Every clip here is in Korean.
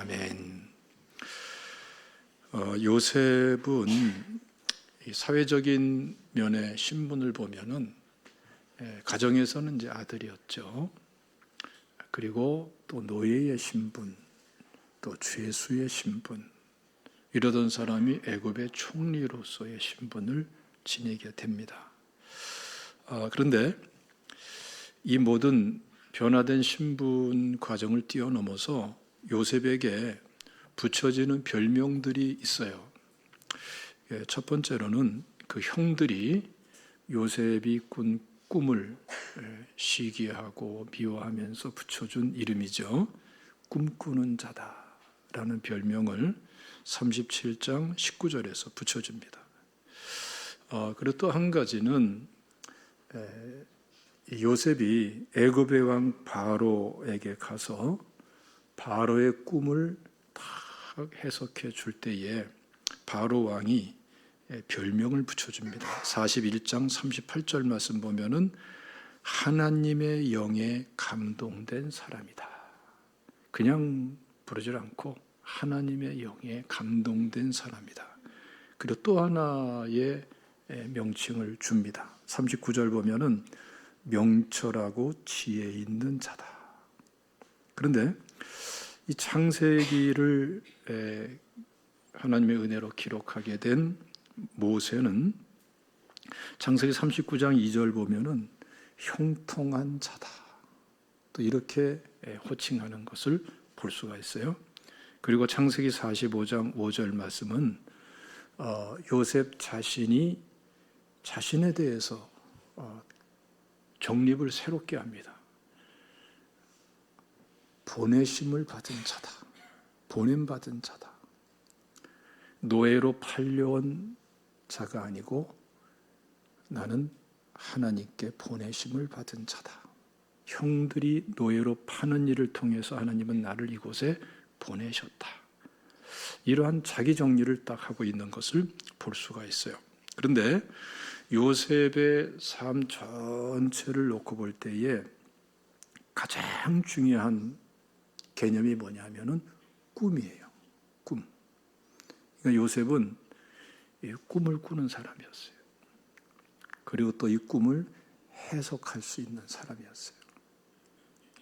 아멘. 요셉은 이 사회적인 면의 신분을 보면은 가정에서는 이제 아들이었죠. 그리고 또 노예의 신분, 또 죄수의 신분, 이러던 사람이 애굽의 총리로서의 신분을 지니게 됩니다. 그런데 이 모든 변화된 신분 과정을 뛰어넘어서 요셉에게 붙여지는 별명들이 있어요. 첫 번째로는 그 형들이 요셉이 꾼 꿈을 시기하고 미워하면서 붙여준 이름이죠. 꿈꾸는 자다라는 별명을 37장 19절에서 붙여줍니다. 그리고 또 한 가지는 요셉이 애굽의 왕 바로에게 가서 바로의 꿈을 다 해석해 줄 때에 바로 왕이 별명을 붙여줍니다. 41장 38절 말씀 보면은 하나님의 영에 감동된 사람이다. 그냥 부르질 않고 하나님의 영에 감동된 사람이다. 그리고 또 하나의 명칭을 줍니다. 39절 보면은 명철하고 지혜 있는 자다. 그런데 이 창세기를 하나님의 은혜로 기록하게 된 모세는 창세기 39장 2절 보면은 형통한 자다. 또 이렇게 호칭하는 것을 볼 수가 있어요. 그리고 창세기 45장 5절 말씀은 요셉 자신이 자신에 대해서 정립을 새롭게 합니다. 보내심을 받은 자다. 보냄받은 자다. 노예로 팔려온 자가 아니고 나는 하나님께 보내심을 받은 자다. 형들이 노예로 파는 일을 통해서 하나님은 나를 이곳에 보내셨다. 이러한 자기 정리를 딱 하고 있는 것을 볼 수가 있어요. 그런데 요셉의 삶 전체를 놓고 볼 때에 가장 중요한 개념이 뭐냐면은 꿈이에요. 꿈. 그러니까 요셉은 꿈을 꾸는 사람이었어요. 그리고 또 이 꿈을 해석할 수 있는 사람이었어요.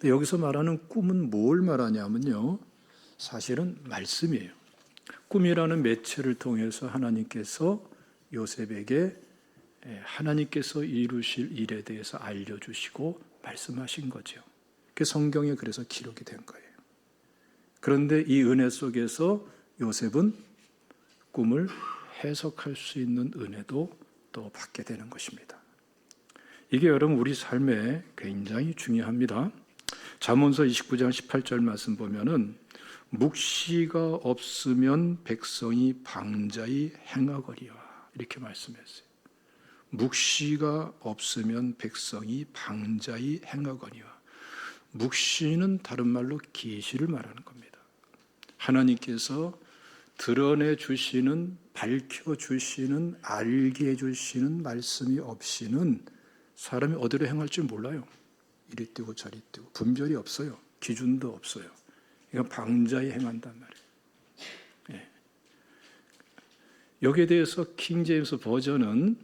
여기서 말하는 꿈은 뭘 말하냐면요. 사실은 말씀이에요. 꿈이라는 매체를 통해서 하나님께서 요셉에게 하나님께서 이루실 일에 대해서 알려주시고 말씀하신 거죠. 그게 성경에 그래서 기록이 된 거예요. 그런데 이 은혜 속에서 요셉은 꿈을 해석할 수 있는 은혜도 또 받게 되는 것입니다. 이게 여러분 우리 삶에 굉장히 중요합니다. 잠언서 29장 18절 말씀 보면은 묵시가 없으면 백성이 방자히 행하거리와 이렇게 말씀했어요. 묵시가 없으면 백성이 방자히 행하거니와. 묵시는 다른 말로 계시를 말하는 겁니다. 하나님께서 드러내 주시는, 밝혀 주시는, 알게 해 주시는 말씀이 없이는 사람이 어디로 행할지 몰라요. 이리 뛰고 저리 뛰고 분별이 없어요. 기준도 없어요. 이건 방자히 행한단 말이에요. 여기에 대해서 킹제임스 버전은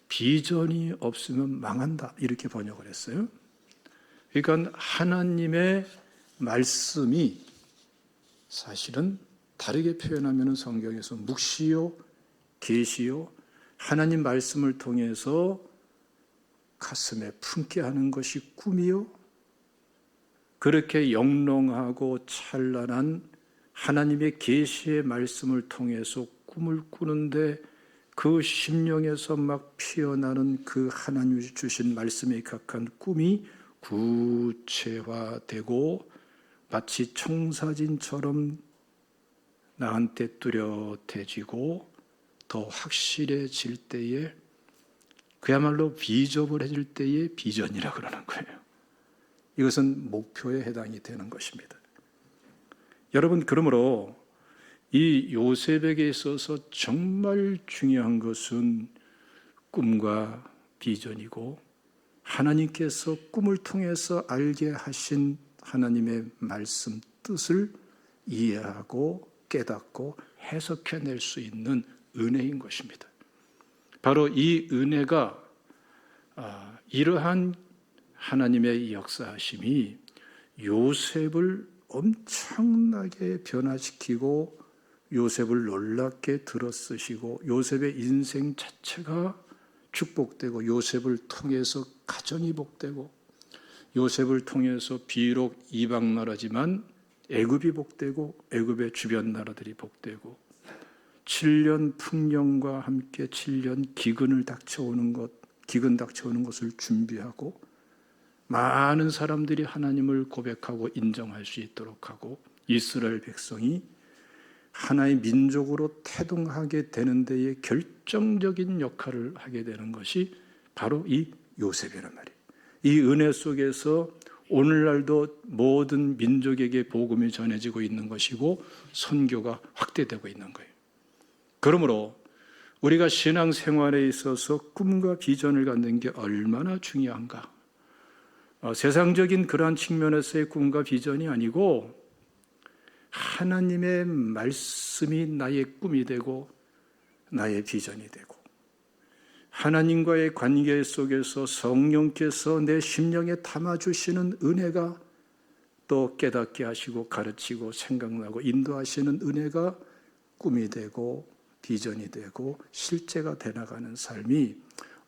비전이 없으면 망한다 이렇게 번역을 했어요. 그러니까 하나님의 말씀이 사실은 다르게 표현하면 성경에서 묵시요, 계시요, 하나님 말씀을 통해서 가슴에 품게 하는 것이 꿈이요. 그렇게 영롱하고 찬란한 하나님의 계시의 말씀을 통해서 꿈을 꾸는데 그 심령에서 막 피어나는 그 하나님이 주신 말씀에 각한 꿈이 구체화되고 마치 청사진처럼 나한테 뚜렷해지고 더 확실해질 때에 그야말로 비저블해질 때의 비전이라 그러는 거예요. 이것은 목표에 해당이 되는 것입니다. 여러분, 그러므로 이 요셉에게 있어서 정말 중요한 것은 꿈과 비전이고 하나님께서 꿈을 통해서 알게 하신 하나님의 말씀 뜻을 이해하고 깨닫고 해석해낼 수 있는 은혜인 것입니다. 바로 이 은혜가 이러한 하나님의 역사하심이 요셉을 엄청나게 변화시키고 요셉을 놀랍게 들어쓰시고 요셉의 인생 자체가 축복되고 요셉을 통해서 가정이 복되고 요셉을 통해서 비록 이방 나라지만 애굽이 복되고 애굽의 주변 나라들이 복되고 7년 풍년과 함께 7년 기근 닥쳐오는 것을 준비하고 많은 사람들이 하나님을 고백하고 인정할 수 있도록 하고 이스라엘 백성이 하나의 민족으로 태동하게 되는 데에 결정적인 역할을 하게 되는 것이 바로 이 요셉이란 말이에요. 이 은혜 속에서 오늘날도 모든 민족에게 복음이 전해지고 있는 것이고 선교가 확대되고 있는 거예요. 그러므로 우리가 신앙생활에 있어서 꿈과 비전을 갖는 게 얼마나 중요한가. 세상적인 그러한 측면에서의 꿈과 비전이 아니고 하나님의 말씀이 나의 꿈이 되고 나의 비전이 되고 하나님과의 관계 속에서 성령께서 내 심령에 담아주시는 은혜가 또 깨닫게 하시고 가르치고 생각나고 인도하시는 은혜가 꿈이 되고 비전이 되고 실제가 되나가는 삶이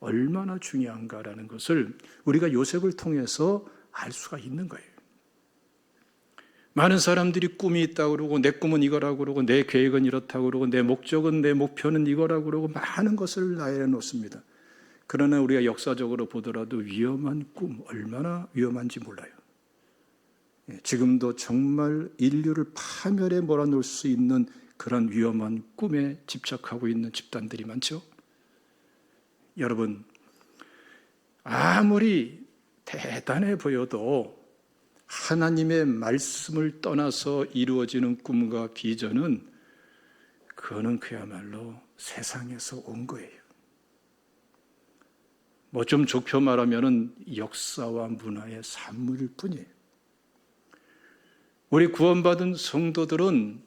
얼마나 중요한가라는 것을 우리가 요셉을 통해서 알 수가 있는 거예요. 많은 사람들이 꿈이 있다고 그러고 내 꿈은 이거라고 그러고 내 계획은 이렇다고 그러고 내 목적은 내 목표는 이거라고 그러고 많은 것을 나열해놓습니다. 그러나 우리가 역사적으로 보더라도 위험한 꿈 얼마나 위험한지 몰라요. 지금도 정말 인류를 파멸에 몰아넣을 수 있는 그런 위험한 꿈에 집착하고 있는 집단들이 많죠. 여러분, 아무리 대단해 보여도 하나님의 말씀을 떠나서 이루어지는 꿈과 비전은 그거는 그야말로 세상에서 온 거예요. 뭐 좀 좁혀 말하면은 역사와 문화의 산물일 뿐이에요. 우리 구원받은 성도들은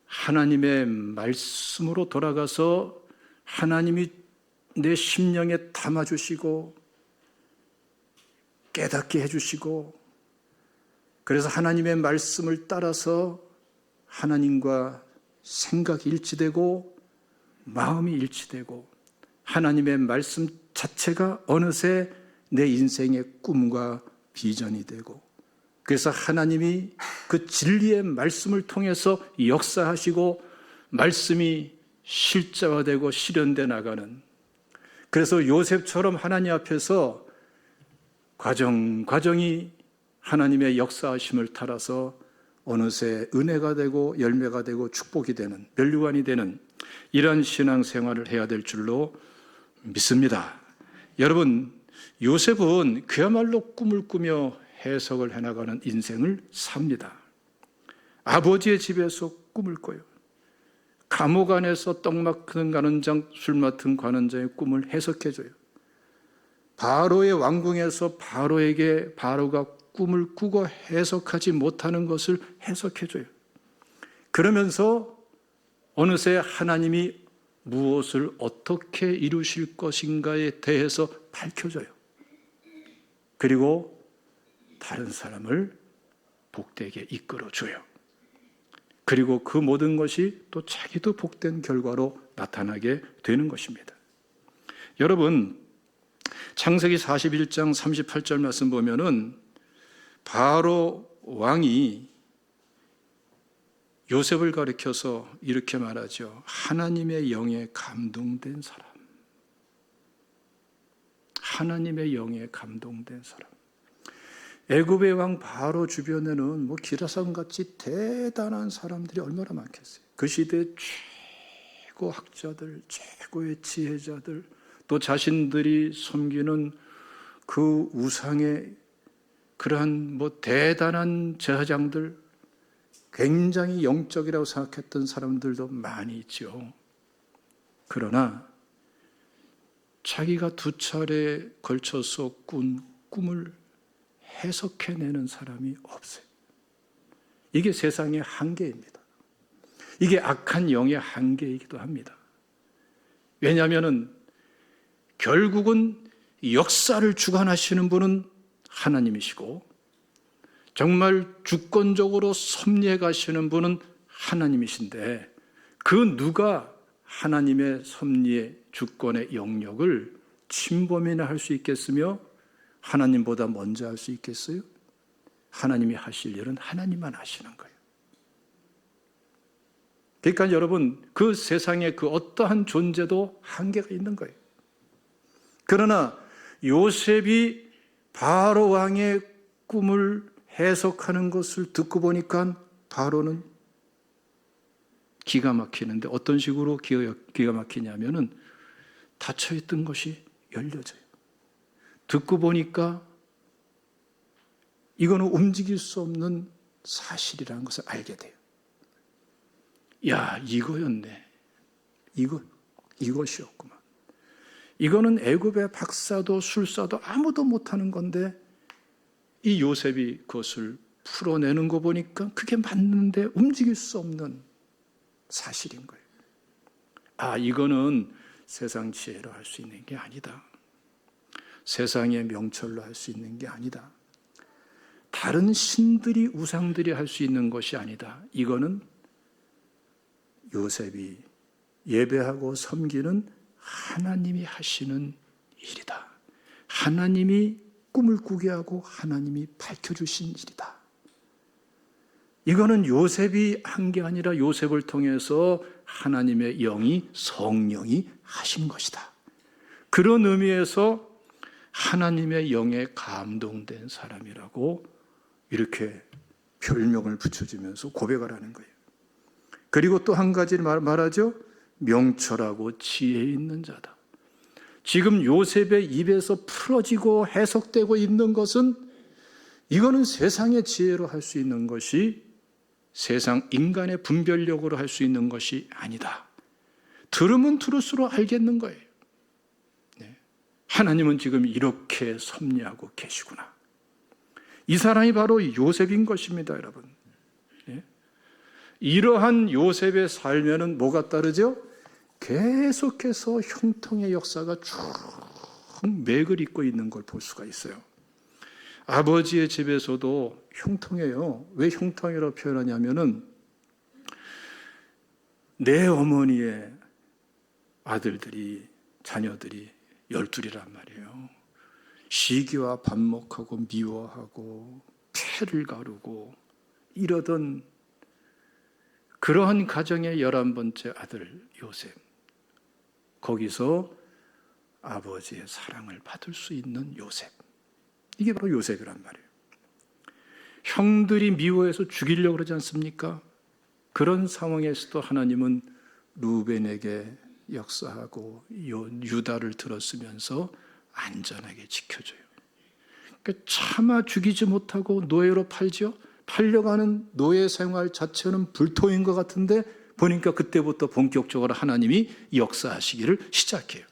하나님의 말씀으로 돌아가서 하나님이 내 심령에 담아주시고 깨닫게 해주시고 그래서 하나님의 말씀을 따라서 하나님과 생각이 일치되고 마음이 일치되고 하나님의 말씀 자체가 어느새 내 인생의 꿈과 비전이 되고 그래서 하나님이 그 진리의 말씀을 통해서 역사하시고 말씀이 실제화되고 실현돼 나가는 그래서 요셉처럼 하나님 앞에서 과정이 하나님의 역사하심을 따라서 어느새 은혜가 되고 열매가 되고 축복이 되는 면류관이 되는 이런 신앙생활을 해야 될 줄로 믿습니다. 여러분, 요셉은 그야말로 꿈을 꾸며 해석을 해나가는 인생을 삽니다. 아버지의 집에서 꿈을 꿔요. 감옥 안에서 떡 맡는 관원장, 술 맡은 관원장의 꿈을 해석해줘요. 바로의 왕궁에서 바로에게 바로가 꿈을 꾸고 해석하지 못하는 것을 해석해줘요. 그러면서 어느새 하나님이 무엇을 어떻게 이루실 것인가에 대해서 밝혀줘요. 그리고 다른 사람을 복되게 이끌어줘요. 그리고 그 모든 것이 또 자기도 복된 결과로 나타나게 되는 것입니다. 여러분, 창세기 41장 38절 말씀 보면은 바로 왕이 요셉을 가리켜서 이렇게 말하죠. 하나님의 영에 감동된 사람. 하나님의 영에 감동된 사람. 애굽의 왕 바로 주변에는 뭐 기라상같이 대단한 사람들이 얼마나 많겠어요. 그 시대 최고 학자들, 최고의 지혜자들, 또 자신들이 섬기는 그 우상의 그러한 뭐 대단한 제사장들, 굉장히 영적이라고 생각했던 사람들도 많이 있죠. 그러나 자기가 2차례에 걸쳐서 꾼 꿈을 해석해내는 사람이 없어요. 이게 세상의 한계입니다. 이게 악한 영의 한계이기도 합니다. 왜냐하면 결국은 역사를 주관하시는 분은 하나님이시고 정말 주권적으로 섭리해 가시는 분은 하나님이신데 그 누가 하나님의 섭리의 주권의 영역을 침범이나 할 수 있겠으며 하나님보다 먼저 할 수 있겠어요? 하나님이 하실 일은 하나님만 하시는 거예요. 그러니까 여러분, 그 세상에 그 어떠한 존재도 한계가 있는 거예요. 그러나 요셉이 바로 왕의 꿈을 해석하는 것을 듣고 보니까 바로는 기가 막히는데 어떤 식으로 기가 막히냐면은 닫혀있던 것이 열려져요. 듣고 보니까 이거는 움직일 수 없는 사실이라는 것을 알게 돼요. 야, 이거였네. 이것이었구만. 이거는 애굽의 박사도 술사도 아무도 못하는 건데 이 요셉이 그것을 풀어내는 거 보니까 그게 맞는데 움직일 수 없는 사실인 거예요. 아, 이거는 세상 지혜로 할 수 있는 게 아니다. 세상의 명철로 할 수 있는 게 아니다. 다른 신들이 우상들이 할 수 있는 것이 아니다. 이거는 요셉이 예배하고 섬기는 하나님이 하시는 일이다. 하나님이 꿈을 꾸게 하고 하나님이 밝혀주신 일이다. 이거는 요셉이 한 게 아니라 요셉을 통해서 하나님의 영이 성령이 하신 것이다. 그런 의미에서 하나님의 영에 감동된 사람이라고 이렇게 별명을 붙여주면서 고백을 하는 거예요. 그리고 또 한 가지를 말하죠. 명철하고 지혜 있는 자다. 지금 요셉의 입에서 풀어지고 해석되고 있는 것은 이거는 세상의 지혜로 할 수 있는 것이 세상 인간의 분별력으로 할 수 있는 것이 아니다. 들으면 들을수록 알겠는 거예요. 네. 하나님은 지금 이렇게 섭리하고 계시구나. 이 사람이 바로 요셉인 것입니다, 여러분. 네. 이러한 요셉의 삶에는 뭐가 따르죠? 계속해서 형통의 역사가 쭉 맥을 잇고 있는 걸 볼 수가 있어요. 아버지의 집에서도 형통해요. 왜 형통이라고 표현하냐면은 내 어머니의 아들들이, 자녀들이 12이란 말이에요. 시기와 반목하고 미워하고 패를 가르고 이러던 그러한 가정의 11번째 아들 요셉. 거기서 아버지의 사랑을 받을 수 있는 요셉. 이게 바로 요셉이란 말이에요. 형들이 미워해서 죽이려고 그러지 않습니까? 그런 상황에서도 하나님은 루벤에게 역사하고 유다를 들었으면서 안전하게 지켜줘요. 그러니까 차마 죽이지 못하고 노예로 팔죠. 팔려가는 노예 생활 자체는 불토인 것 같은데 보니까 그때부터 본격적으로 하나님이 역사하시기를 시작해요.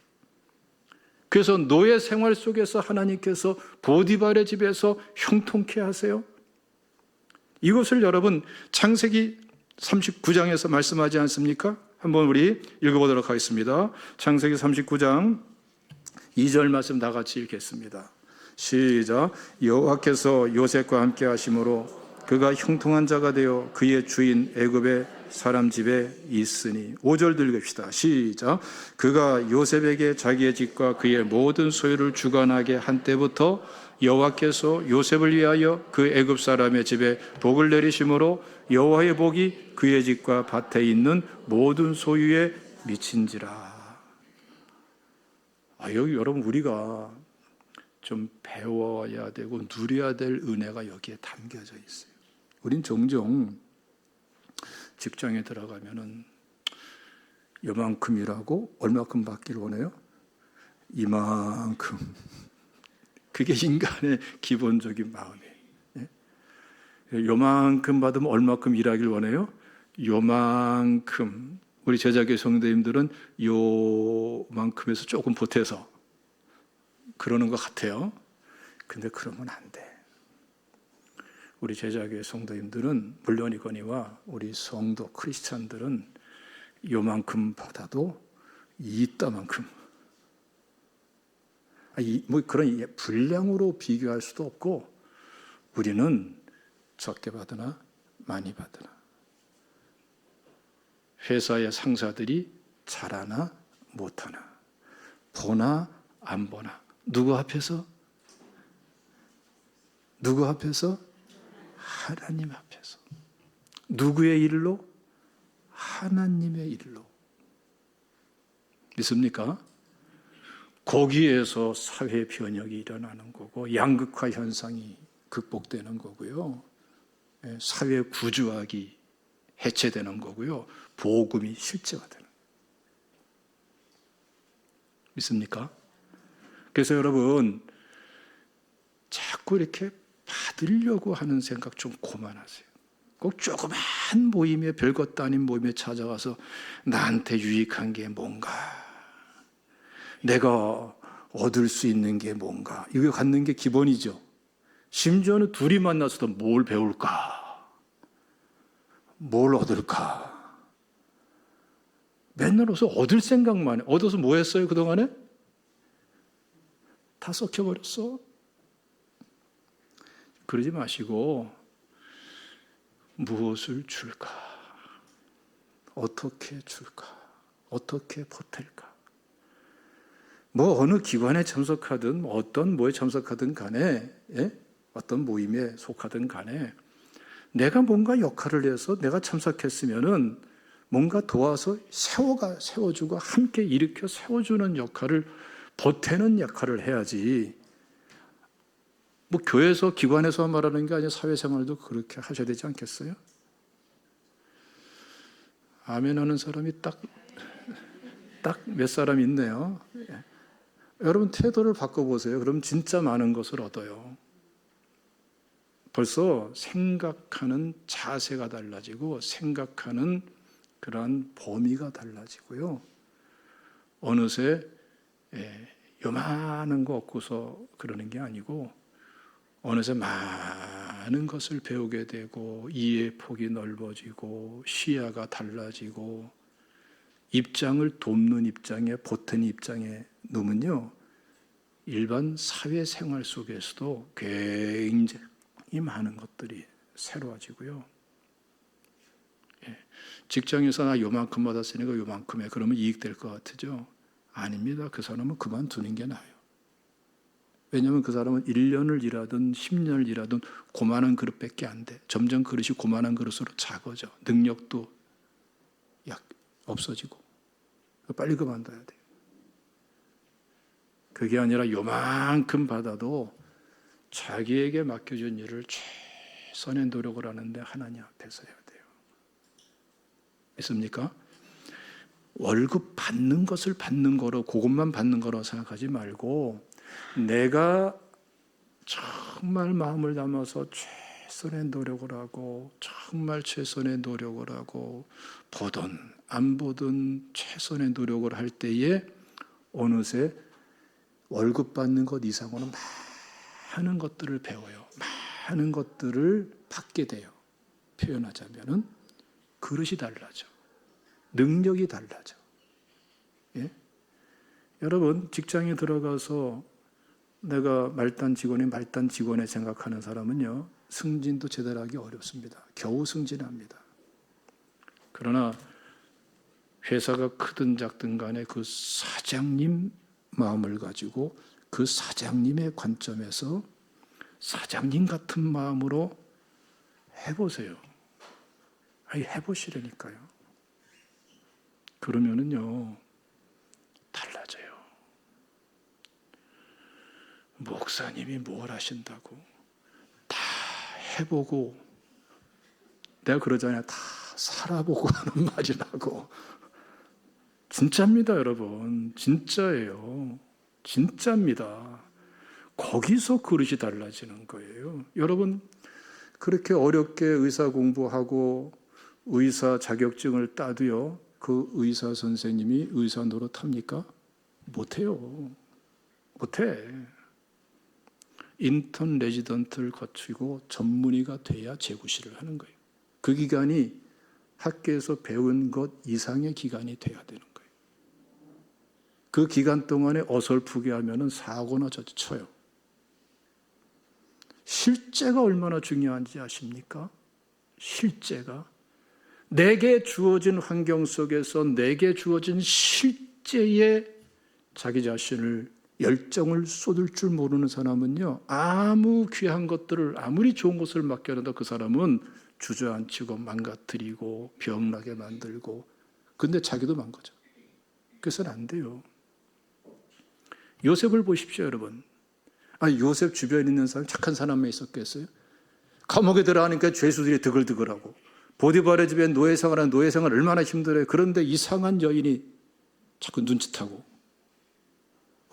그래서 노예 생활 속에서 하나님께서 보디발의 집에서 형통케 하세요. 이것을 여러분 창세기 39장에서 말씀하지 않습니까? 한번 우리 읽어보도록 하겠습니다. 창세기 39장 2절 말씀 다 같이 읽겠습니다. 시작. 여호와께서 요셉과 함께 하심으로 그가 형통한 자가 되어 그의 주인 애굽의 사람 집에 있으니. 5절 읽읍시다. 시작. 그가 요셉에게 자기의 집과 그의 모든 소유를 주관하게 한 때부터 여호와께서 요셉을 위하여 그 애굽 사람의 집에 복을 내리심으로 여호와의 복이 그의 집과 밭에 있는 모든 소유에 미친지라. 여기 여러분 우리가 좀 배워야 되고 누려야 될 은혜가 여기에 담겨져 있어요. 우린 종종 직장에 들어가면은 요만큼이라고 얼마큼 받기를 원해요? 이만큼. 그게 인간의 기본적인 마음이에요. 요만큼 받으면 얼마큼 일하길 원해요? 요만큼. 우리 제자교 성도님들은 요만큼에서 조금 보태서 그러는 것 같아요. 근데 그러면 안 돼. 우리 제자교회 성도님들은 물론이거니와 우리 성도 크리스찬들은 요만큼 받아도 이따만큼 뭐 그런 분량으로 비교할 수도 없고 우리는 적게 받으나 많이 받으나 회사의 상사들이 잘하나 못하나 보나 안 보나 누구 앞에서? 누구 앞에서? 하나님 앞에서. 누구의 일로? 하나님의 일로. 믿습니까? 거기에서 사회 변혁이 일어나는 거고 양극화 현상이 극복되는 거고요. 사회 구조학이 해체되는 거고요. 복음이 실제화되는 거예요. 믿습니까? 그래서 여러분 자꾸 이렇게 받으려고 하는 생각 좀 그만하세요. 꼭 조그만 모임에 별것도 아닌 모임에 찾아가서 나한테 유익한 게 뭔가 내가 얻을 수 있는 게 뭔가 이거 갖는 게 기본이죠. 심지어는 둘이 만나서도 뭘 배울까? 뭘 얻을까? 맨날 어서 얻을 생각만 해. 얻어서 뭐 했어요 그동안에? 다 썩혀버렸어. 그러지 마시고 무엇을 줄까? 어떻게 줄까? 어떻게 보탤까? 뭐 어느 기관에 참석하든 어떤 뭐에 참석하든 간에 어떤 모임에 속하든 간에 내가 뭔가 역할을 해서 내가 참석했으면은 뭔가 도와서 세워주고 함께 일으켜 세워주는 역할을 보태는 역할을 해야지. 뭐 교회에서 기관에서 말하는 게 아니라 사회생활도 그렇게 하셔야 되지 않겠어요? 아멘 하는 사람이 딱 몇 사람 있네요. 여러분 태도를 바꿔보세요. 그럼 진짜 많은 것을 얻어요. 벌써 생각하는 자세가 달라지고 생각하는 그러한 범위가 달라지고요. 어느새 요만한 거 얻고서 그러는 게 아니고 어느새 많은 것을 배우게 되고 이해의 폭이 넓어지고 시야가 달라지고 입장을 돕는 입장에 보탠 입장에 놓으면요. 일반 사회생활 속에서도 굉장히 많은 것들이 새로워지고요. 직장에서 나 요만큼 받았으니까 요만큼에 그러면 이익될 것 같으죠? 아닙니다. 그 사람은 그만두는 게 나아요. 왜냐하면 그 사람은 1년을 일하든 10년을 일하든 고만한 그릇밖에 안 돼. 점점 그릇이 고만한 그릇으로 작아져. 능력도 없어지고. 빨리 그만둬야 돼요. 그게 아니라 요만큼 받아도 자기에게 맡겨준 일을 최선의 노력을 하는데 하나님 앞에서 해야 돼요. 믿습니까? 월급 받는 것을 받는 거로 그것만 받는 거라고 생각하지 말고 내가 정말 마음을 담아서 최선의 노력을 하고 정말 최선의 노력을 하고 보든 안 보든 최선의 노력을 할 때에 어느새 월급 받는 것 이상으로 많은 것들을 배워요. 많은 것들을 받게 돼요. 표현하자면은 그릇이 달라져. 능력이 달라져. 예? 여러분 직장에 들어가서 내가 말단 직원에 생각하는 사람은요. 승진도 제대로 하기 어렵습니다. 겨우 승진합니다. 그러나 회사가 크든 작든 간에 그 사장님 마음을 가지고 그 사장님의 관점에서 사장님 같은 마음으로 해보세요. 해보시라니까요. 그러면은요, 달라져요. 목사님이 뭘 하신다고 다 해보고 내가 그러잖아요. 다 살아보고 하는 말이라고. 진짜입니다, 여러분. 진짜예요. 진짜입니다. 거기서 그릇이 달라지는 거예요. 여러분, 그렇게 어렵게 의사 공부하고 의사 자격증을 따도요, 그 의사 선생님이 의사 노릇합니까? 못해요. 못해. 인턴 레지던트를 거치고 전문의가 돼야 재구실을 하는 거예요. 그 기간이 학교에서 배운 것 이상의 기간이 돼야 되는 거예요. 그 기간 동안에 어설프게 하면은 사고나 쳐요. 실제가 얼마나 중요한지 아십니까? 실제가. 내게 주어진 환경 속에서 내게 주어진 실제에 자기 자신을 열정을 쏟을 줄 모르는 사람은요, 아무 귀한 것들을 아무리 좋은 것을 맡겨놔도 그 사람은 주저앉히고 망가뜨리고 병나게 만들고, 근데 자기도 망가져. 그래서는 안 돼요. 요셉을 보십시오, 여러분. 요셉 주변에 있는 사람 착한 사람만 있었겠어요? 감옥에 들어가니까 죄수들이 드글드글하고, 보디발의 집에 노예생활하는 노예생활 얼마나 힘들어요. 그런데 이상한 여인이 자꾸 눈짓하고,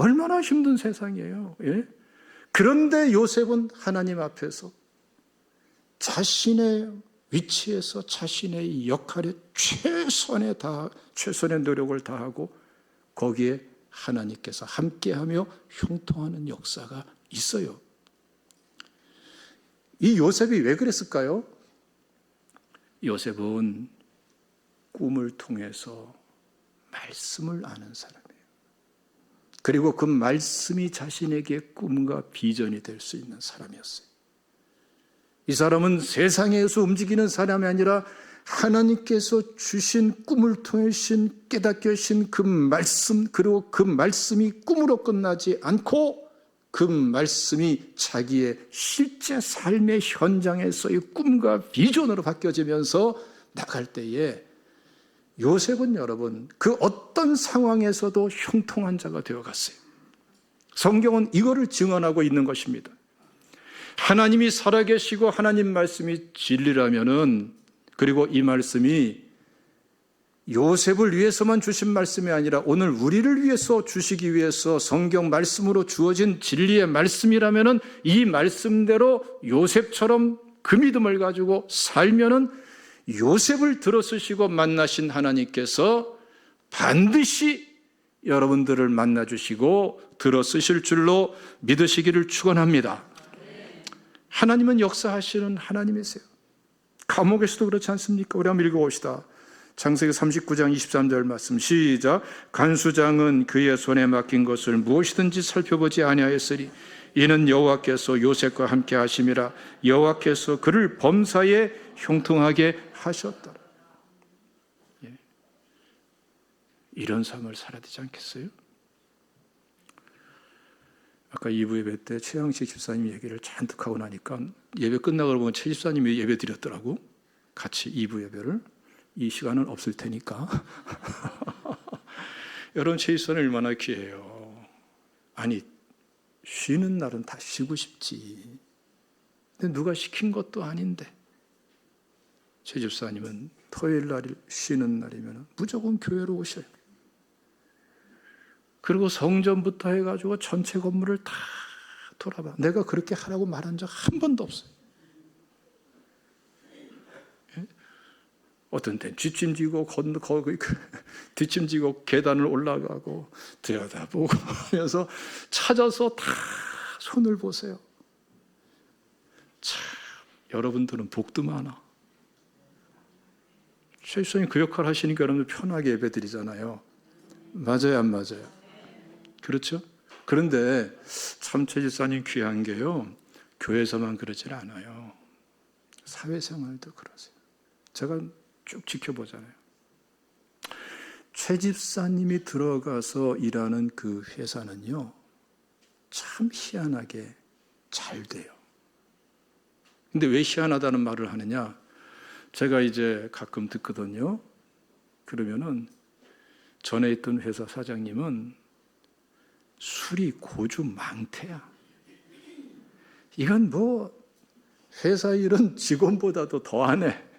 얼마나 힘든 세상이에요. 예? 그런데 요셉은 하나님 앞에서 자신의 위치에서 자신의 역할에 최선의 노력을 다하고 거기에 하나님께서 함께하며 형통하는 역사가 있어요. 이 요셉이 왜 그랬을까요? 요셉은 꿈을 통해서 말씀을 아는 사람이에요. 그리고 그 말씀이 자신에게 꿈과 비전이 될 수 있는 사람이었어요. 이 사람은 세상에서 움직이는 사람이 아니라 하나님께서 주신 꿈을 통해 깨닫게 하신 그 말씀, 그리고 그 말씀이 꿈으로 끝나지 않고 그 말씀이 자기의 실제 삶의 현장에서의 꿈과 비전으로 바뀌어지면서 나갈 때에 요셉은 여러분 그 어떤 상황에서도 형통한 자가 되어갔어요. 성경은 이거를 증언하고 있는 것입니다. 하나님이 살아계시고 하나님 말씀이 진리라면은, 그리고 이 말씀이 요셉을 위해서만 주신 말씀이 아니라 오늘 우리를 위해서 주시기 위해서 성경 말씀으로 주어진 진리의 말씀이라면은 이 말씀대로 요셉처럼 그 믿음을 가지고 살면은 요셉을 들어쓰시고 만나신 하나님께서 반드시 여러분들을 만나주시고 들어쓰실 줄로 믿으시기를 축원합니다. 하나님은 역사하시는 하나님이세요. 감옥에서도 그렇지 않습니까? 우리 한번 읽어봅시다. 창세기 39장 23절 말씀 시작. 간수장은 그의 손에 맡긴 것을 무엇이든지 살펴보지 아니하였으리 이는 여호와께서 요셉과 함께 하심이라 여호와께서 그를 범사에 형통하게 하셨더라. 예. 이런 삶을 살아야 되지 않겠어요? 아까 2부 예배 때 최양식 집사님 얘기를 잔뜩 하고 나니까 예배 끝나고 보면 최 집사님이 예배 드렸더라고. 같이 2부 예배를. 이 시간은 없을 테니까. 여러분 최 집사님 얼마나 귀해요. 아니 쉬는 날은 다 쉬고 싶지. 근데 누가 시킨 것도 아닌데 최 집사님은 토요일 날이 쉬는 날이면 무조건 교회로 오셔요. 그리고 성전부터 해가지고 전체 건물을 다 돌아봐. 내가 그렇게 하라고 말한 적 한 번도 없어요. 예? 어떤 때는 뒷짐지고 뒷짐지고 계단을 올라가고 들여다보고 하면서 찾아서 다 손을 보세요. 참 여러분들은 복도 많아. 최 집사님 그 역할 하시니까 여러분들 편하게 예배 드리잖아요. 맞아요, 안 맞아요? 그렇죠? 그런데 참 최 집사님 귀한 게요, 교회에서만 그러질 않아요. 사회생활도 그러세요. 제가 쭉 지켜보잖아요. 최 집사님이 들어가서 일하는 그 회사는요, 참 희한하게 잘 돼요. 근데 왜 희한하다는 말을 하느냐? 제가 이제 가끔 듣거든요. 그러면은 전에 있던 회사 사장님은 술이 고주 망태야. 이건 뭐 회사 일은 직원보다도 더하네.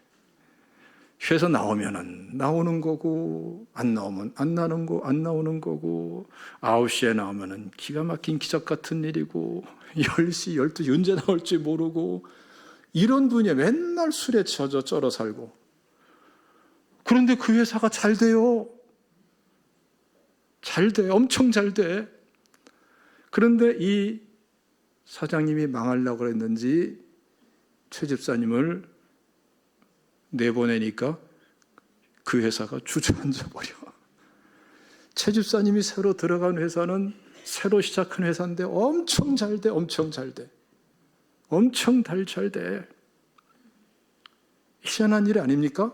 회사 나오면은 나오는 거고 안 나오면 안 나오는 거고 9시에 나오면은 기가 막힌 기적 같은 일이고 10시, 12시 언제 나올지 모르고 이런 분이 맨날 술에 쩔어 살고. 그런데 그 회사가 잘 돼요. 잘 돼. 엄청 잘 돼. 그런데 이 사장님이 망하려고 그랬는지 최 집사님을 내보내니까 그 회사가 주저앉아 버려. 최 집사님이 새로 들어간 회사는 새로 시작한 회사인데 엄청 잘 돼, 엄청 잘 돼. 엄청 잘 돼. 희한한 일 아닙니까?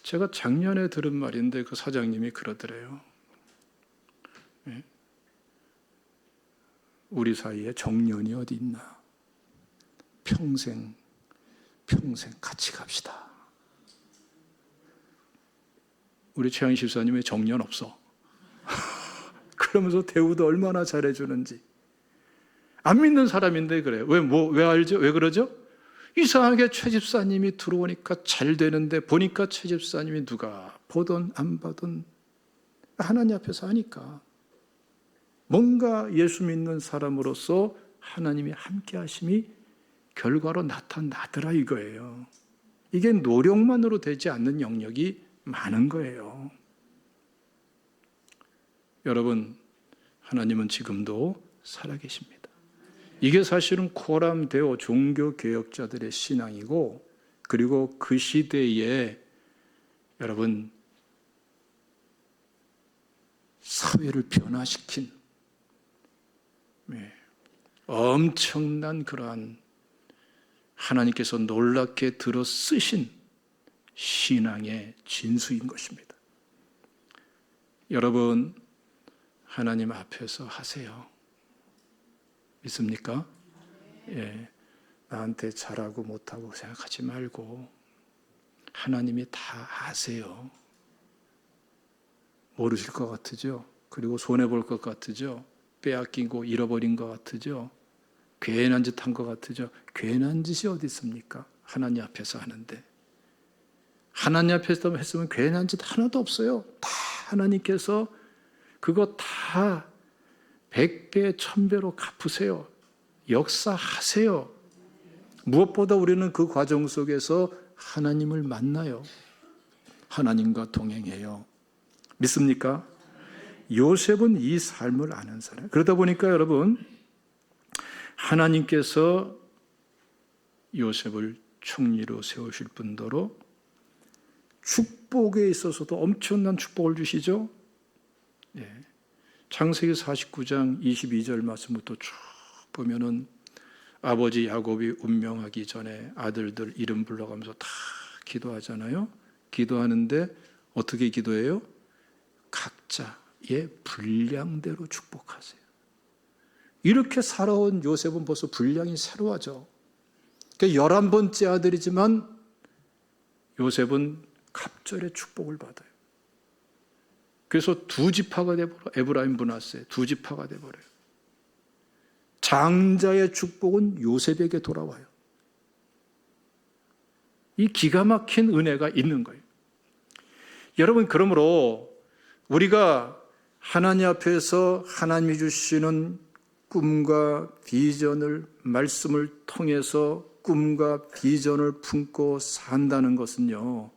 제가 작년에 들은 말인데 그 사장님이 그러더래요. 우리 사이에 정년이 어디 있나? 평생 같이 갑시다. 우리 최양 집사님의 정년 없어. 그러면서 대우도 얼마나 잘해주는지. 안 믿는 사람인데 그래요. 왜 알죠? 왜 그러죠? 이상하게 최 집사님이 들어오니까 잘 되는데 보니까 최 집사님이 누가 보든 안 봐든 하나님 앞에서 하니까 뭔가 예수 믿는 사람으로서 하나님이 함께 하심이 결과로 나타나더라 이거예요. 이게 노력만으로 되지 않는 영역이 많은 거예요. 여러분, 하나님은 지금도 살아계십니다. 이게 사실은 코람데오 종교개혁자들의 신앙이고, 그리고 그 시대에 여러분 사회를 변화시킨 엄청난 그러한 하나님께서 놀랍게 들어 쓰신 신앙의 진수인 것입니다. 여러분, 하나님 앞에서 하세요. 믿습니까? 예, 나한테 잘하고 못하고 생각하지 말고 하나님이 다 아세요. 모르실 것 같으죠? 그리고 손해볼 것 같으죠? 빼앗기고 잃어버린 것 같으죠? 괜한 짓 한 것 같으죠? 괜한 짓이 어디 있습니까? 하나님 앞에서 하는데. 하나님 앞에서 했으면 괜한 짓 하나도 없어요. 다 하나님께서 그거 다 100배, 1000배로 갚으세요. 역사하세요. 무엇보다 우리는 그 과정 속에서 하나님을 만나요. 하나님과 동행해요. 믿습니까? 요셉은 이 삶을 아는 사람. 그러다 보니까 여러분, 하나님께서 요셉을 총리로 세우실 뿐더러 축복에 있어서도 엄청난 축복을 주시죠. 예. 창세기 49장 22절 말씀부터 쭉 보면은 아버지 야곱이 운명하기 전에 아들들 이름 불러가면서 다 기도하잖아요. 기도하는데 어떻게 기도해요? 각자의 분량대로 축복하세요. 이렇게 살아온 요셉은 벌써 분량이 새로워져. 그러니까 11번째 아들이지만 요셉은 갑절의 축복을 받아요. 그래서 두 지파가 돼버려. 에브라임 문하세 두 지파가 돼버려요. 장자의 축복은 요셉에게 돌아와요. 이 기가 막힌 은혜가 있는 거예요. 여러분, 그러므로 우리가 하나님 앞에서 하나님이 주시는 꿈과 비전을, 말씀을 통해서 꿈과 비전을 품고 산다는 것은요,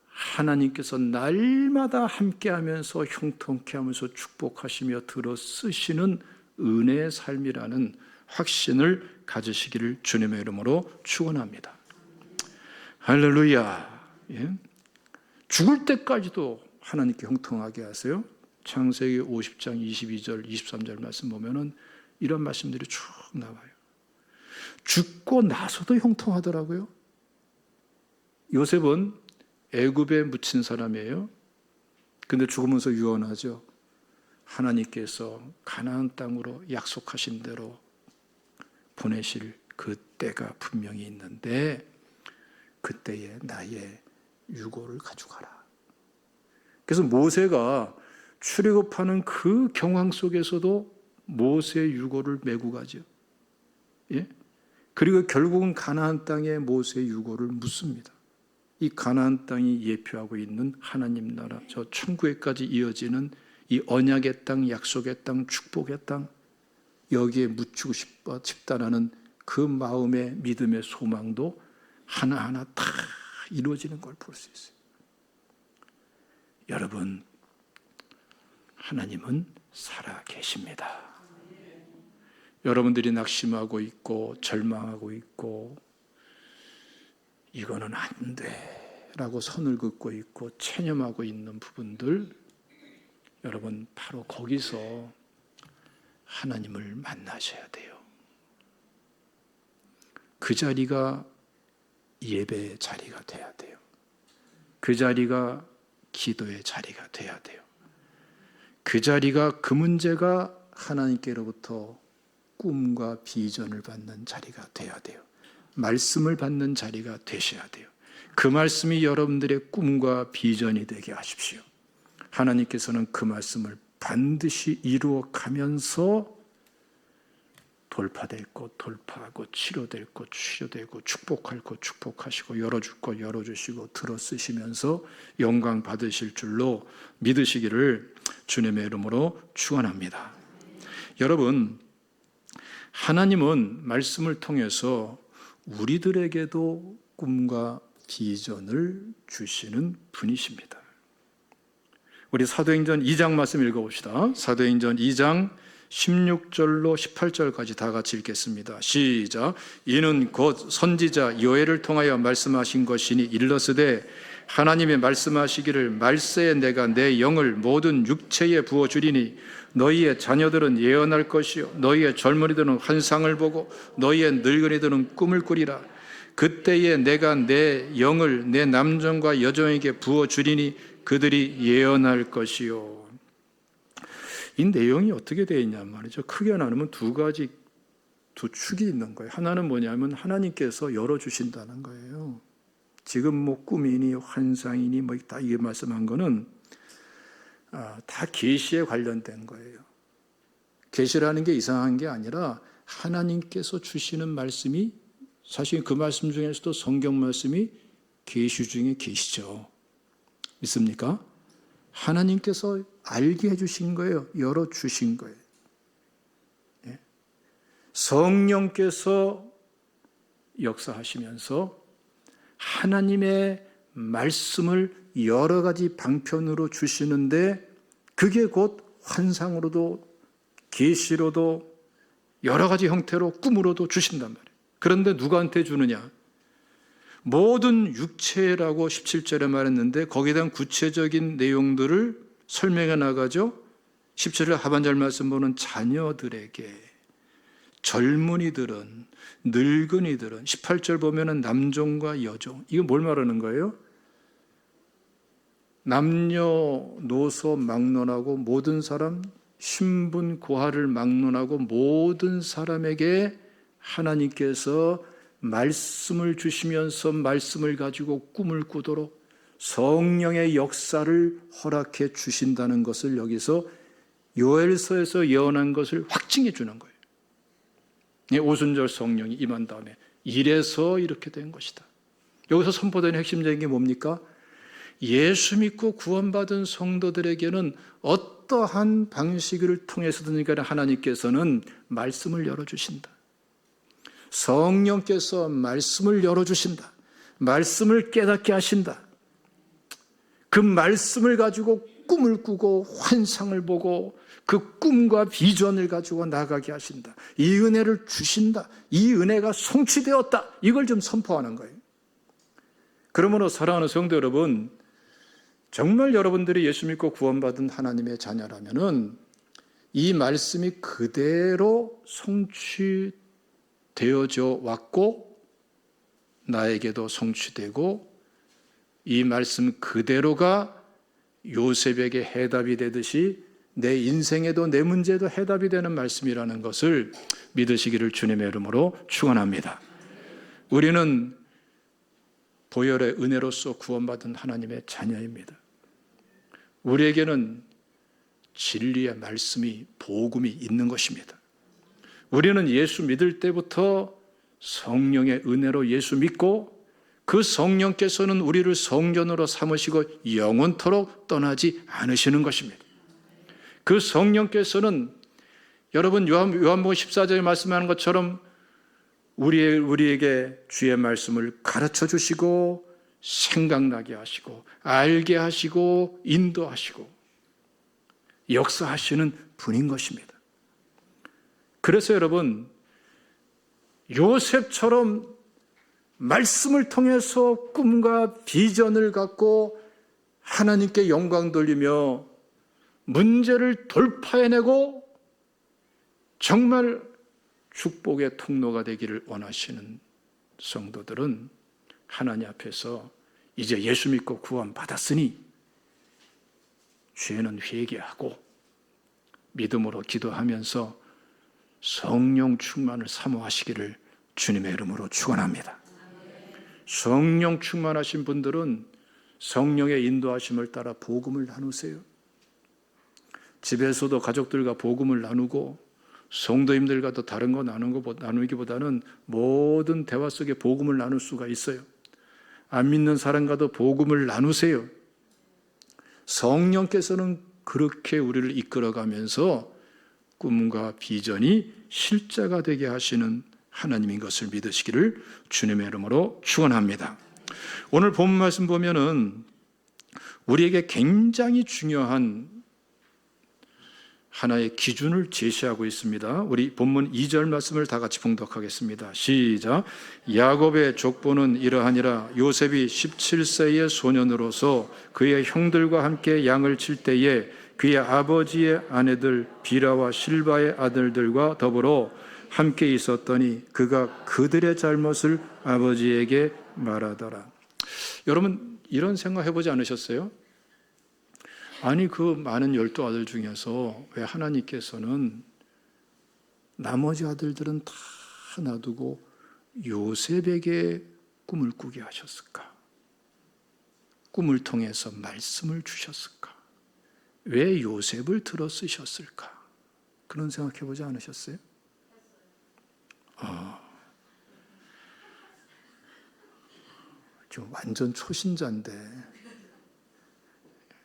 하나님께서 날마다 함께하면서 형통케 하면서 축복하시며 들어 쓰시는 은혜의 삶이라는 확신을 가지시기를 주님의 이름으로 축원합니다. 할렐루야. 예? 죽을 때까지도 하나님께 형통하게 하세요. 창세기 50장 22절 23절 말씀 보면은 이런 말씀들이 쭉 나와요. 죽고 나서도 형통하더라고요. 요셉은 애굽에 묻힌 사람이에요. 근데 죽으면서 유언하죠. 하나님께서 가나안 땅으로 약속하신 대로 보내실 그 때가 분명히 있는데 그때에 나의 유고를 가져가라. 그래서 모세가 출애굽하는 그 경황 속에서도 모세의 유고를 메고 가죠. 예? 그리고 결국은 가나안 땅에 모세의 유고를 묻습니다. 이 가나안 땅이 예표하고 있는 하나님 나라, 저 천국에까지 이어지는 이 언약의 땅, 약속의 땅, 축복의 땅, 여기에 묻히고 싶다라는 그 마음의 믿음의 소망도 하나하나 다 이루어지는 걸 볼 수 있어요. 여러분, 하나님은 살아 계십니다. 여러분들이 낙심하고 있고 절망하고 있고 이거는 안 돼 라고 선을 긋고 있고 체념하고 있는 부분들, 여러분 바로 거기서 하나님을 만나셔야 돼요. 그 자리가 예배의 자리가 돼야 돼요. 그 자리가 기도의 자리가 돼야 돼요. 그 자리가, 그 문제가 하나님께로부터 꿈과 비전을 받는 자리가 돼야 돼요. 말씀을 받는 자리가 되셔야 돼요. 그 말씀이 여러분들의 꿈과 비전이 되게 하십시오. 하나님께서는 그 말씀을 반드시 이루어 가면서 돌파될 것 돌파하고, 치료될 것 치료되고, 축복할 것 축복하시고, 열어줄 것 열어주시고, 들어쓰시면서 영광 받으실 줄로 믿으시기를 주님의 이름으로 축원합니다. 여러분, 하나님은 말씀을 통해서 우리들에게도 꿈과 비전을 주시는 분이십니다. 우리 사도행전 2장 말씀 읽어봅시다. 사도행전 2장 16절로 18절까지 다 같이 읽겠습니다. 시작. 이는 곧 선지자 요엘을 통하여 말씀하신 것이니 일러스되 하나님의 말씀하시기를 말세에 내가 내 영을 모든 육체에 부어주리니 너희의 자녀들은 예언할 것이요 너희의 젊은이들은 환상을 보고 너희의 늙은이들은 꿈을 꾸리라. 그때에 내가 내 영을 내 남종과 여종에게 부어주리니 그들이 예언할 것이요. 이 내용이 어떻게 되어 있냐 말이죠. 크게 나누면 두 축이 있는 거예요. 하나는 뭐냐면 하나님께서 열어주신다는 거예요. 지금 뭐 꿈이니 환상이니 뭐 다 이게 말씀한 거는 다 계시에 관련된 거예요. 계시라는 게 이상한 게 아니라 하나님께서 주시는 말씀이, 사실 그 말씀 중에서도 성경 말씀이 계시 중에 계시죠. 믿습니까? 하나님께서 알게 해주신 거예요. 열어주신 거예요. 성령께서 역사하시면서 하나님의 말씀을 여러 가지 방편으로 주시는데, 그게 곧 환상으로도 계시로도 여러 가지 형태로 꿈으로도 주신단 말이에요. 그런데 누구한테 주느냐? 모든 육체라고 17절에 말했는데 거기에 대한 구체적인 내용들을 설명해 나가죠. 17절 하반절 말씀 보는 자녀들에게, 젊은이들은, 늙은이들은, 18절 보면은 남종과 여종, 이거 뭘 말하는 거예요? 남녀노소 막론하고 모든 사람, 신분 고하를 막론하고 모든 사람에게 하나님께서 말씀을 주시면서 말씀을 가지고 꿈을 꾸도록 성령의 역사를 허락해 주신다는 것을 여기서 요엘서에서 예언한 것을 확증해 주는 거예요. 오순절 성령이 임한 다음에 이래서 이렇게 된 것이다. 여기서 선포되는 핵심적인 게 뭡니까? 예수 믿고 구원받은 성도들에게는 어떠한 방식을 통해서든 간에 하나님께서는 말씀을 열어주신다. 성령께서 말씀을 열어주신다. 말씀을 깨닫게 하신다. 그 말씀을 가지고 꿈을 꾸고 환상을 보고 그 꿈과 비전을 가지고 나가게 하신다. 이 은혜를 주신다. 이 은혜가 성취되었다. 이걸 좀 선포하는 거예요. 그러므로 사랑하는 성도 여러분, 정말 여러분들이 예수 믿고 구원받은 하나님의 자녀라면은 이 말씀이 그대로 성취되어져 왔고 나에게도 성취되고 이 말씀 그대로가 요셉에게 해답이 되듯이 내 인생에도 내 문제에도 해답이 되는 말씀이라는 것을 믿으시기를 주님의 이름으로 축원합니다. 우리는 보혈의 은혜로서 구원받은 하나님의 자녀입니다. 우리에게는 진리의 말씀이, 복음이 있는 것입니다. 우리는 예수 믿을 때부터 성령의 은혜로 예수 믿고 그 성령께서는 우리를 성전으로 삼으시고 영원토록 떠나지 않으시는 것입니다. 그 성령께서는 여러분 요한복음 14절에 말씀하는 것처럼 우리에게 주의 말씀을 가르쳐 주시고 생각나게 하시고 알게 하시고 인도하시고 역사하시는 분인 것입니다. 그래서 여러분, 요셉처럼 말씀을 통해서 꿈과 비전을 갖고 하나님께 영광 돌리며 문제를 돌파해내고 정말 축복의 통로가 되기를 원하시는 성도들은 하나님 앞에서 이제 예수 믿고 구원 받았으니 죄는 회개하고 믿음으로 기도하면서 성령 충만을 사모하시기를 주님의 이름으로 축원합니다. 성령 충만하신 분들은 성령의 인도하심을 따라 복음을 나누세요. 집에서도 가족들과 복음을 나누고 성도님들과도 다른 거 나누기보다는 모든 대화 속에 복음을 나눌 수가 있어요. 안 믿는 사람과도 복음을 나누세요. 성령께서는 그렇게 우리를 이끌어가면서 꿈과 비전이 실제가 되게 하시는 하나님인 것을 믿으시기를 주님의 이름으로 축원합니다. 오늘 본 말씀 보면은 우리에게 굉장히 중요한 하나의 기준을 제시하고 있습니다. 우리 본문 2절 말씀을 다 같이 봉독하겠습니다. 시작. 야곱의 족보는 이러하니라. 요셉이 17세의 소년으로서 그의 형들과 함께 양을 칠 때에 그의 아버지의 아내들 비라와 실바의 아들들과 더불어 함께 있었더니 그가 그들의 잘못을 아버지에게 말하더라. 여러분, 이런 생각 해보지 않으셨어요? 아니, 그 많은 12아들 중에서 왜 하나님께서는 나머지 아들들은 다 놔두고 요셉에게 꿈을 꾸게 하셨을까? 꿈을 통해서 말씀을 주셨을까? 왜 요셉을 들어 쓰셨을까? 그런 생각 해보지 않으셨어요? 저 완전 초신자인데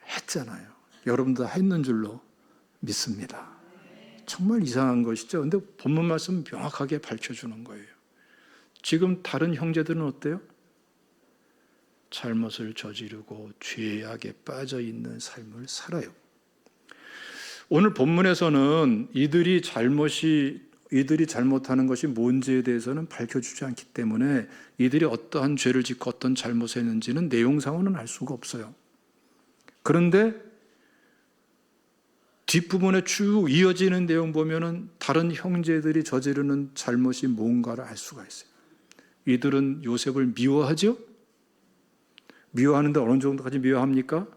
했잖아요. 여러분도 다 했는 줄로 믿습니다. 정말 이상한 것이죠. 근데 본문 말씀은 명확하게 밝혀주는 거예요. 지금 다른 형제들은 어때요? 잘못을 저지르고 죄악에 빠져 있는 삶을 살아요. 오늘 본문에서는 이들이 잘못하는 것이 뭔지에 대해서는 밝혀주지 않기 때문에 이들이 어떠한 죄를 짓고 어떤 잘못을 했는지는 내용상으로는 알 수가 없어요. 그런데 뒷부분에 쭉 이어지는 내용 보면은 다른 형제들이 저지르는 잘못이 뭔가를 알 수가 있어요. 이들은 요셉을 미워하죠? 미워하는데 어느 정도까지 미워합니까?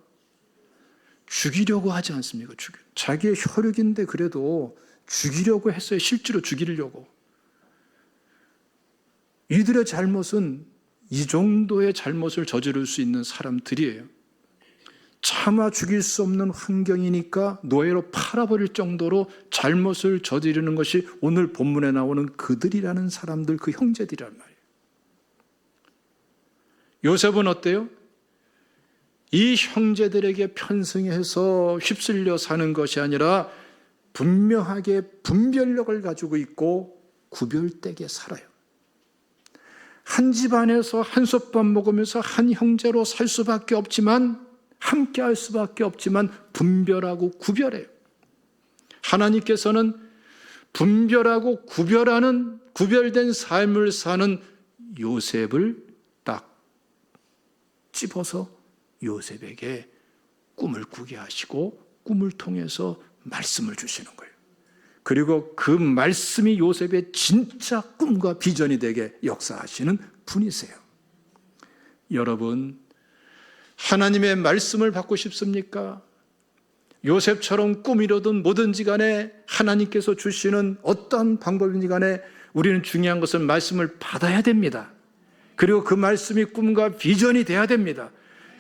죽이려고 하지 않습니까? 자기의 혈육인데 그래도 죽이려고 했어요. 실제로 죽이려고. 이들의 잘못은 이 정도의 잘못을 저지를 수 있는 사람들이에요. 차마 죽일 수 없는 환경이니까 노예로 팔아버릴 정도로 잘못을 저지르는 것이 오늘 본문에 나오는 그들이라는 사람들, 그 형제들이란 말이에요. 요셉은 어때요? 이 형제들에게 편승해서 휩쓸려 사는 것이 아니라 분명하게 분별력을 가지고 있고 구별되게 살아요. 한 집안에서 한솥밥 먹으면서 한 형제로 살 수밖에 없지만, 함께 할 수밖에 없지만 분별하고 구별해요. 하나님께서는 분별하고 구별하는, 구별된 삶을 사는 요셉을 딱 집어서 요셉에게 꿈을 꾸게 하시고 꿈을 통해서 말씀을 주시는 거예요. 그리고 그 말씀이 요셉의 진짜 꿈과 비전이 되게 역사하시는 분이세요. 여러분, 하나님의 말씀을 받고 싶습니까? 요셉처럼 꿈이로든 뭐든지 간에 하나님께서 주시는 어떤 방법인지 간에 우리는 중요한 것은 말씀을 받아야 됩니다. 그리고 그 말씀이 꿈과 비전이 돼야 됩니다.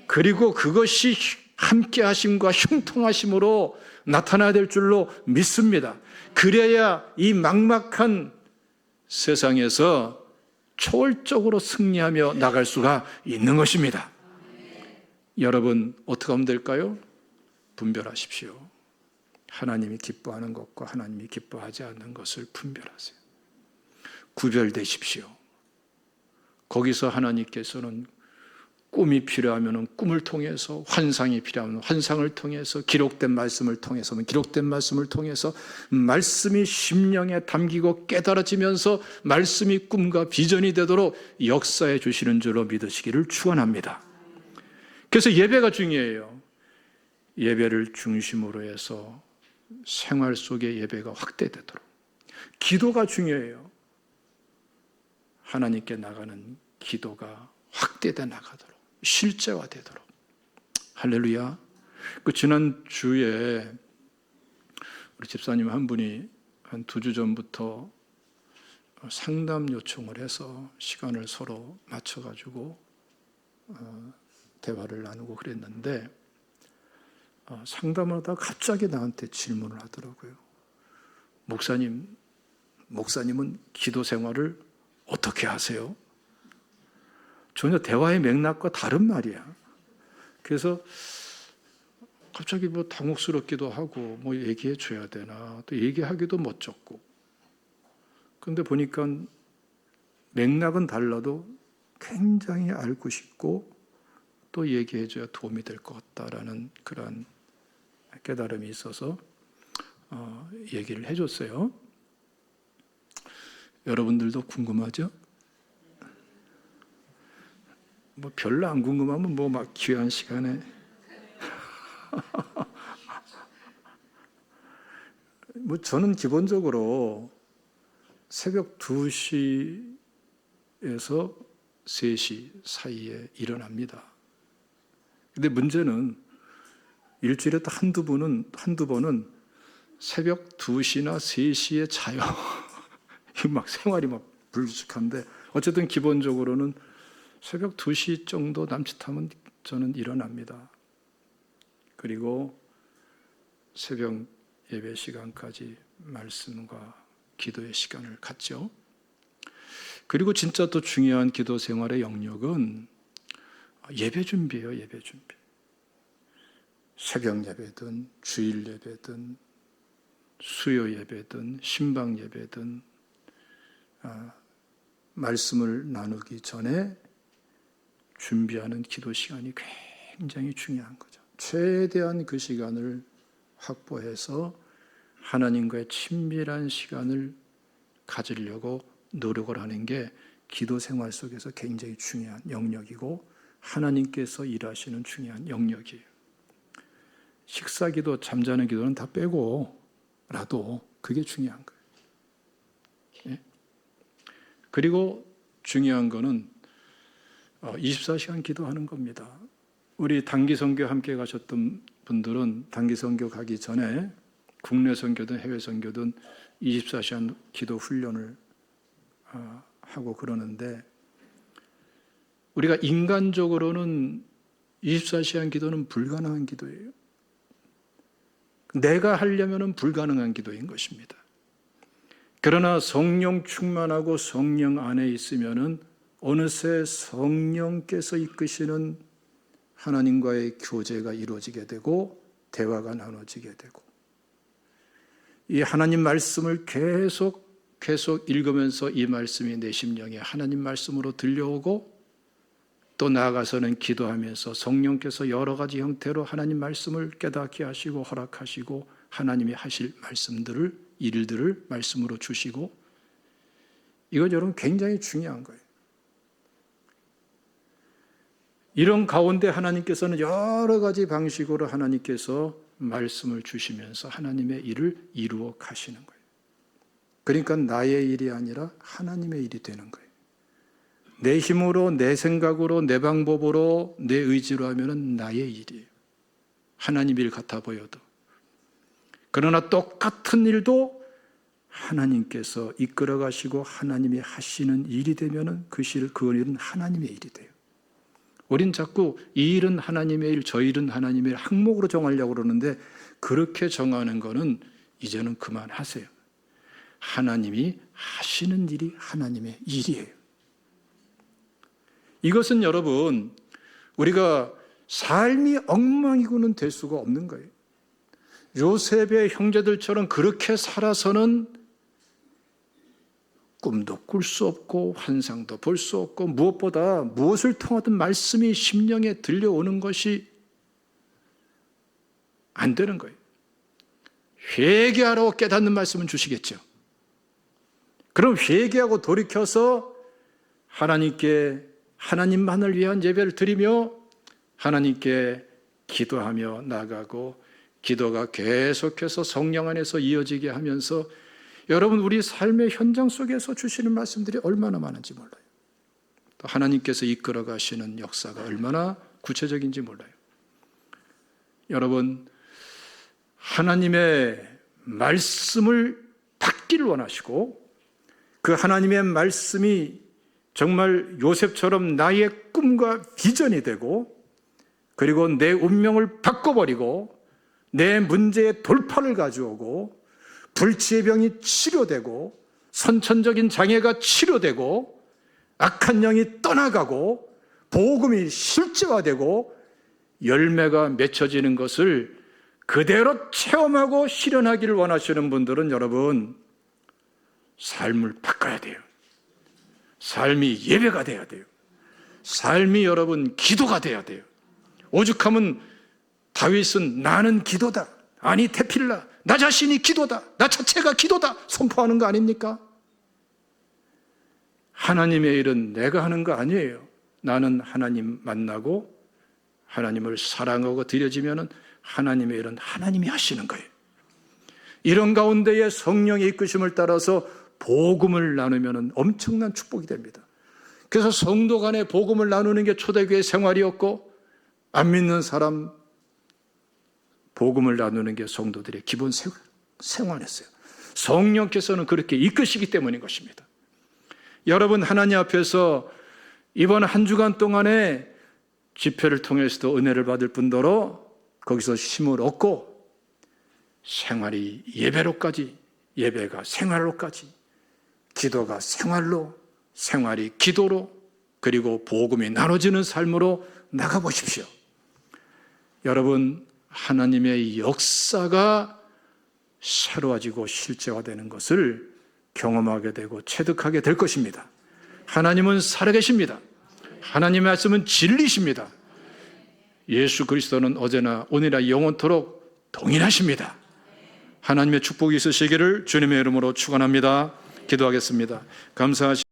그리고 그것이 함께 하심과 형통하심으로 나타나야 될 줄로 믿습니다. 그래야 이 막막한 세상에서 초월적으로 승리하며 나갈 수가 있는 것입니다. 여러분, 어떻게 하면 될까요? 분별하십시오. 하나님이 기뻐하는 것과 하나님이 기뻐하지 않는 것을 분별하세요. 구별되십시오. 거기서 하나님께서는 꿈이 필요하면 꿈을 통해서, 환상이 필요하면 환상을 통해서, 기록된 말씀을 통해서 기록된 말씀을 통해서 말씀이 심령에 담기고 깨달아지면서 말씀이 꿈과 비전이 되도록 역사해 주시는 줄로 믿으시기를 축원합니다. 그래서 예배가 중요해요. 예배를 중심으로 해서 생활 속의 예배가 확대되도록. 기도가 중요해요. 하나님께 나가는 기도가 확대돼 나가도록, 실제화되도록. 할렐루야. 그 지난 주에 우리 집사님 한 분이 한 2주 전부터 상담 요청을 해서 시간을 서로 맞춰가지고 대화를 나누고 그랬는데, 상담을 하다가 갑자기 나한테 질문을 하더라고요. 목사님은 기도 생활을 어떻게 하세요? 전혀 대화의 맥락과 다른 말이야. 그래서 갑자기 당혹스럽기도 하고 얘기해 줘야 되나, 또 얘기하기도 멋졌고. 그런데 보니까 맥락은 달라도 굉장히 알고 싶고 또 얘기해 줘야 도움이 될 것 같다라는 그런 깨달음이 있어서 얘기를 해줬어요. 여러분들도 궁금하죠? 별로 안 궁금하면 막 귀한 시간에 저는 기본적으로 새벽 2시에서 3시 사이에 일어납니다. 근데 문제는 일주일에 또 한두 번은 새벽 2시나 3시에 자요. 생활이 불규칙한데, 어쨌든 기본적으로는 새벽 2시 정도 남짓하면 저는 일어납니다. 그리고 새벽 예배 시간까지 말씀과 기도의 시간을 갖죠. 그리고 진짜 또 중요한 기도 생활의 영역은 예배 준비예요. 예배 준비. 새벽 예배든 주일 예배든 수요 예배든 신방 예배든 말씀을 나누기 전에 준비하는 기도 시간이 굉장히 중요한 거죠. 최대한 그 시간을 확보해서 하나님과의 친밀한 시간을 가지려고 노력을 하는 게 기도 생활 속에서 굉장히 중요한 영역이고, 하나님께서 일하시는 중요한 영역이에요. 식사 기도, 잠자는 기도는 다 빼고라도 그게 중요한 거예요. 예? 그리고 중요한 거는 24시간 기도하는 겁니다. 우리 단기 선교 함께 가셨던 분들은 단기 선교 가기 전에 국내 선교든 해외 선교든 24시간 기도 훈련을 하고 그러는데, 우리가 인간적으로는 24시간 기도는 불가능한 기도예요. 내가 하려면 불가능한 기도인 것입니다. 그러나 성령 충만하고 성령 안에 있으면은 어느새 성령께서 이끄시는 하나님과의 교제가 이루어지게 되고 대화가 나눠지게 되고, 이 하나님 말씀을 계속 읽으면서 이 말씀이 내 심령에 하나님 말씀으로 들려오고, 또 나아가서는 기도하면서 성령께서 여러 가지 형태로 하나님 말씀을 깨닫게 하시고 허락하시고 하나님이 하실 말씀들을, 일들을 말씀으로 주시고, 이건 여러분 굉장히 중요한 거예요. 이런 가운데 하나님께서는 여러 가지 방식으로 하나님께서 말씀을 주시면서 하나님의 일을 이루어 가시는 거예요. 그러니까 나의 일이 아니라 하나님의 일이 되는 거예요. 내 힘으로, 내 생각으로, 내 방법으로, 내 의지로 하면 나의 일이에요. 하나님 일 같아 보여도. 그러나 똑같은 일도 하나님께서 이끌어 가시고 하나님이 하시는 일이 되면 그 일은 하나님의 일이 돼요. 우린 자꾸 이 일은 하나님의 일, 저 일은 하나님의 일 항목으로 정하려고 그러는데, 그렇게 정하는 거는 이제는 그만하세요. 하나님이 하시는 일이 하나님의 일이에요. 이것은 여러분, 우리가 삶이 엉망이고는 될 수가 없는 거예요. 요셉의 형제들처럼 그렇게 살아서는 꿈도 꿀 수 없고 환상도 볼 수 없고 무엇보다 무엇을 통하든 말씀이 심령에 들려오는 것이 안 되는 거예요. 회개하라고 깨닫는 말씀은 주시겠죠. 그럼 회개하고 돌이켜서 하나님께 하나님만을 위한 예배를 드리며 하나님께 기도하며 나가고 기도가 계속해서 성령 안에서 이어지게 하면서 여러분 우리 삶의 현장 속에서 주시는 말씀들이 얼마나 많은지 몰라요. 또 하나님께서 이끌어 가시는 역사가 얼마나 구체적인지 몰라요. 여러분 하나님의 말씀을 받기를 원하시고 그 하나님의 말씀이 정말 요셉처럼 나의 꿈과 비전이 되고 그리고 내 운명을 바꿔버리고 내 문제의 돌파를 가져오고 불치의 병이 치료되고 선천적인 장애가 치료되고 악한 영이 떠나가고 복음이 실제화되고 열매가 맺혀지는 것을 그대로 체험하고 실현하기를 원하시는 분들은 여러분 삶을 바꿔야 돼요. 삶이 예배가 돼야 돼요. 삶이 여러분 기도가 돼야 돼요. 오죽하면 다윗은 나는 기도다. 아니 테필라 나 자신이 기도다. 나 자체가 기도다. 선포하는 거 아닙니까? 하나님의 일은 내가 하는 거 아니에요. 나는 하나님 만나고 하나님을 사랑하고 드려지면은 하나님의 일은 하나님이 하시는 거예요. 이런 가운데에 성령의 이끄심을 따라서 복음을 나누면 엄청난 축복이 됩니다. 그래서 성도 간에 복음을 나누는 게 초대교회 생활이었고 안 믿는 사람 복음을 나누는 게 성도들의 기본 생활이었어요. 성령께서는 그렇게 이끄시기 때문인 것입니다. 여러분 하나님 앞에서 이번 한 주간 동안에 집회를 통해서도 은혜를 받을 뿐더러 거기서 힘을 얻고 생활이 예배로까지, 예배가 생활로까지, 기도가 생활로, 생활이 기도로, 그리고 복음이 나눠지는 삶으로 나가보십시오. 여러분 하나님의 역사가 새로워지고 실제화되는 것을 경험하게 되고 체득하게 될 것입니다. 하나님은 살아계십니다. 하나님의 말씀은 진리십니다. 예수 그리스도는 어제나 오늘이나 영원토록 동일하십니다. 하나님의 축복이 있으시기를 주님의 이름으로 축원합니다. 기도하겠습니다. 감사하십니다.